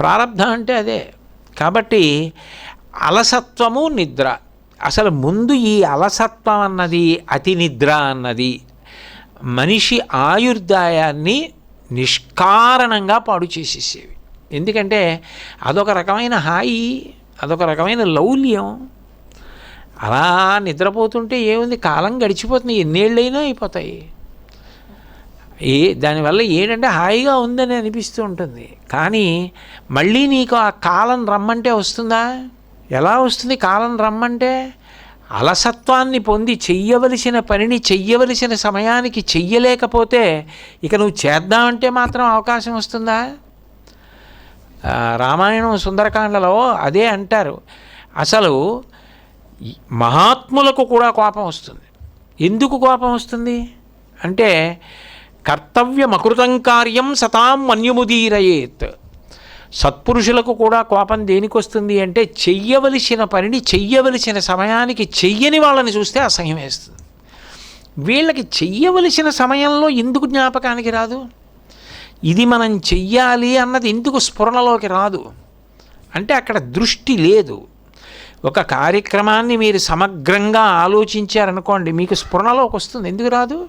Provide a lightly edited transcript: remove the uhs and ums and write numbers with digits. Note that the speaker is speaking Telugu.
ప్రారబ్ధం అంటే అదే. కాబట్టి అలసత్వము నిద్ర, అసలు ముందు ఈ అలసత్వం అన్నది, అతి నిద్ర అన్నది మనిషి ఆయుర్దాయాన్ని నిష్కారణంగా పాడు చేసేసేవి. ఎందుకంటే అదొక రకమైన హాయి, అదొక రకమైన లౌల్యం. అలా నిద్రపోతుంటే ఏముంది, కాలం గడిచిపోతుంది, ఎన్నేళ్ళైనా అయిపోతాయి. దానివల్ల ఏంటంటే హాయిగా ఉందని అనిపిస్తూ ఉంటుంది. కానీ మళ్ళీ నీకు ఆ కాలం రమ్మంటే వస్తుందా? ఎలా వస్తుంది కాలం రమ్మంటే? అలసత్వాన్ని పొంది చెయ్యవలసిన పనిని చెయ్యవలసిన సమయానికి చెయ్యలేకపోతే ఇక నువ్వు చేద్దామంటే మాత్రం అవకాశం వస్తుందా? రామాయణం సుందరకాండలో అదే అంటారు. అసలు మహాత్ములకు కూడా కోపం వస్తుంది. ఎందుకు కోపం వస్తుంది అంటే కర్తవ్యమకృతం కార్యం సతాం మన్యుముదీరయేత్. సత్పురుషులకు కూడా కోపం దేనికి వస్తుంది అంటే చెయ్యవలసిన పనిని చెయ్యవలసిన సమయానికి చెయ్యని వాళ్ళని చూస్తే అసహ్యం వేస్తుంది. వీళ్ళకి చెయ్యవలసిన సమయంలో ఎందుకు జ్ఞాపకానికి రాదు? ఇది మనం చెయ్యాలి అన్నది ఎందుకు స్ఫురణలోకి రాదు అంటే అక్కడ దృష్టి లేదు. ఒక కార్యక్రమాన్ని మీరు సమగ్రంగా ఆలోచించారనుకోండి, మీకు స్ఫురణలోకి వస్తుంది. ఎందుకు రాదు?